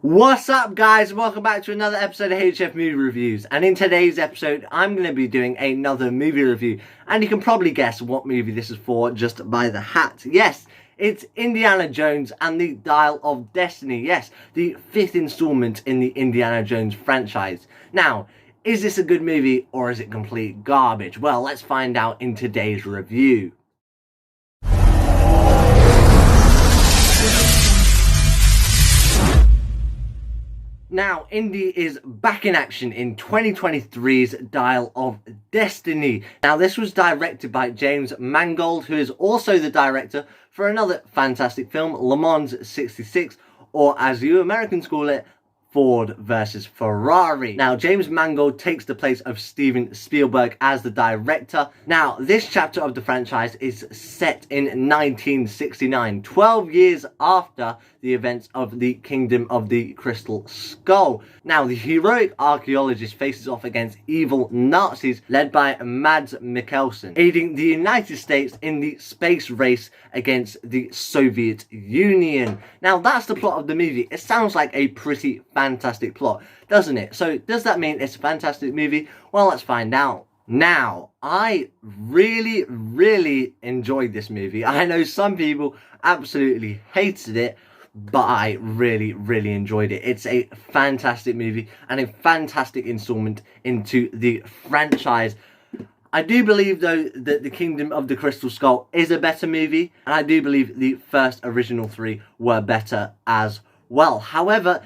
What's up guys, welcome back to another episode of HF Movie Reviews, and in today's episode I'm going to be doing another movie review, and you can probably guess what movie this is for just by the hat. Yes, it's Indiana Jones and the Dial of Destiny. Yes, the 5th installment in the Indiana Jones franchise. Now, is this a good movie or is it complete garbage? Well, let's find out in today's review. Now, Indy is back in action in 2023's Dial of Destiny. Now, this was directed by James Mangold, who is also the director for another fantastic film, Le Mans 66, or as you Americans call it, Ford versus Ferrari. Now, James Mangold takes the place of Steven Spielberg as the director. Now, this chapter of the franchise is set in 1969, 12 years after the events of the Kingdom of the Crystal Skull. Now, the heroic archaeologist faces off against evil Nazis led by Mads Mikkelsen, aiding the United States in the space race against the Soviet Union. Now, that's the plot of the movie. It sounds like a pretty fantastic plot, doesn't it? So, does that mean it's a fantastic movie? Well, let's find out. Now, I really enjoyed this movie. I know some people absolutely hated it, but I really enjoyed it. It's a fantastic movie and a fantastic installment into the franchise. I do believe, though, that the Kingdom of the Crystal Skull is a better movie, and I do believe the first original three were better as well. However,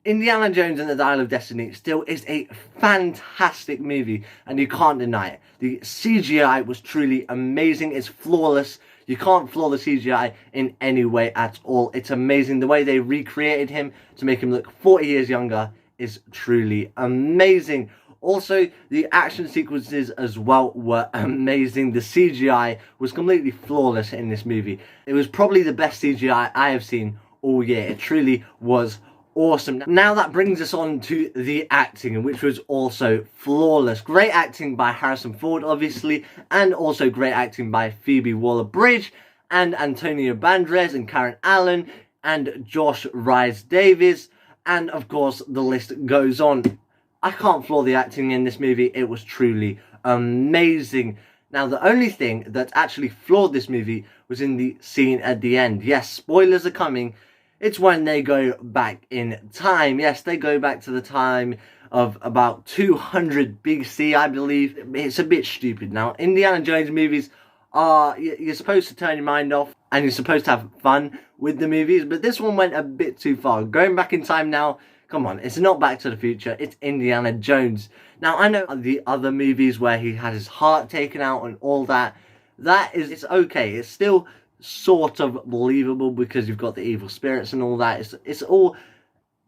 Indiana Jones and the Dial of Destiny still is a fantastic movie, and you can't deny it. The CGI was truly amazing. It's flawless. You can't flaw the CGI in any way at all. It's amazing. The way they recreated him to make him look 40 years younger is truly amazing. Also, the action sequences as well were amazing. The CGI was completely flawless in this movie. It was probably the best CGI I have seen all year. It truly was awesome. Now that brings us on to the acting, which was also flawless. Great acting by Harrison Ford, obviously, and also great acting by Phoebe Waller-Bridge and Antonio Banderas and Karen Allen and Josh Rhys-Davies, and of course the list goes on. I can't flaw the acting in this movie. It was truly amazing. Now, the only thing that actually flawed this movie was in the scene at the end. Yes, spoilers are coming. It's when they go back in time. Yes, they go back to the time of about 200 BC, I believe. It's a bit stupid. Now, Indiana Jones movies are, you're supposed to turn your mind off and you're supposed to have fun with the movies, but this one went a bit too far. Going back in time now, come on, it's not Back to the Future, it's Indiana Jones. Now, I know the other movies where he had his heart taken out and all that, it's okay. It's still sort of believable because you've got the evil spirits and all that. It's all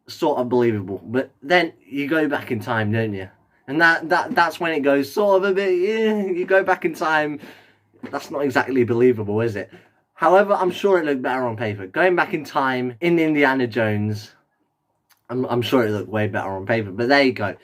sort of believable, but then you go back in time, don't you? And that's when it goes sort of a bit, yeah, you go back in time, that's not exactly believable, is it? However, I'm sure it looked better on paper. Going back in time in Indiana Jones, I'm sure it looked way better on paper, but there you go.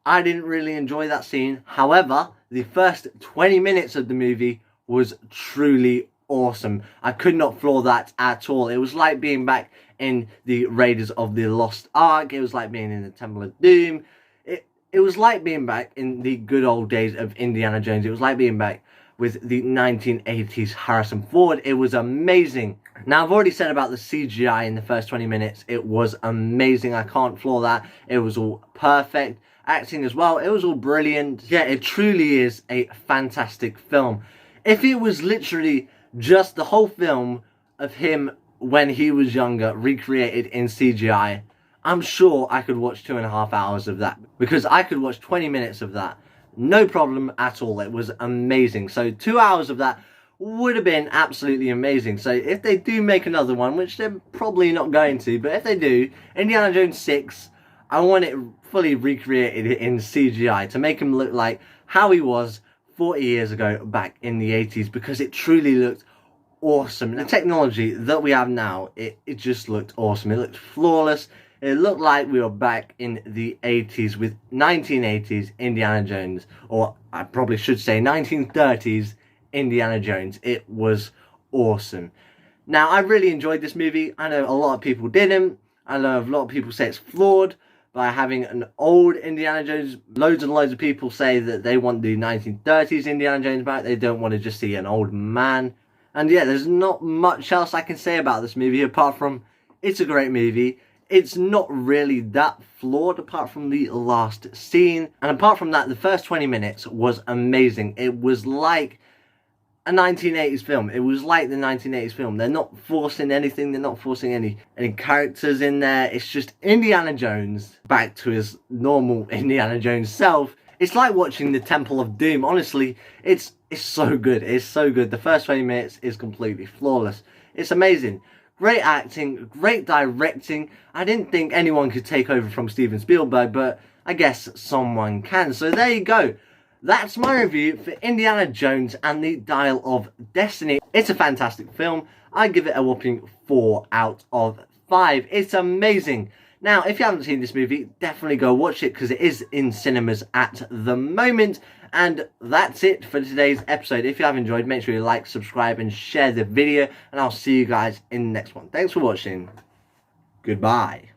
I didn't really enjoy that scene. However, the first 20 minutes of the movie was truly awesome. I could not flaw that at all. It was like being back in the Raiders of the Lost Ark. It was like being in the Temple of Doom. It was like being back in the good old days of Indiana Jones. It was like being back with the 1980s Harrison Ford. It was amazing. Now, I've already said about the CGI in the first 20 minutes. It was amazing. I can't flaw that. It was all perfect. Acting as well. It was all brilliant. Yeah, it truly is a fantastic film. If it was literally just the whole film of him when he was younger, recreated in CGI, I'm sure I could watch 2.5 hours of that. Because I could watch 20 minutes of that. No problem at all. It was amazing. So 2 hours of that would have been absolutely amazing. So if they do make another one, which they're probably not going to, but if they do, Indiana Jones 6, I want it fully recreated in CGI to make him look like how he was 40 years ago back in the 80s, because it truly looked awesome. The technology that we have now, it just looked awesome. It looked flawless. It looked like we were back in the 80s with 1980s Indiana Jones, or I probably should say 1930s Indiana Jones. It was awesome. Now, I really enjoyed this movie. I know a lot of people didn't. I know a lot of people say it's flawed by having an old Indiana Jones. Loads and loads of people say that they want the 1930s Indiana Jones back. They don't want to just see an old man. And yeah, there's not much else I can say about this movie apart from it's a great movie. It's not really that flawed apart from the last scene. And apart from that, the first 20 minutes was amazing. It was like a 1980s film. It was like the 1980s film. They're not forcing anything. They're not forcing any characters in there. It's just Indiana Jones back to his normal Indiana Jones self. It's like watching the Temple of Doom. Honestly, it's so good. It's so good. The first 20 minutes is completely flawless. It's amazing. Great acting, great directing. I didn't think anyone could take over from Steven Spielberg, but I guess someone can. So there you go. That's my review for Indiana Jones and the Dial of Destiny. It's a fantastic film. I give it a whopping 4 out of 5. It's amazing. Now, if you haven't seen this movie, definitely go watch it because it is in cinemas at the moment. And that's it for today's episode. If you have enjoyed, make sure you like, subscribe, and share the video. And I'll see you guys in the next one. Thanks for watching. Goodbye.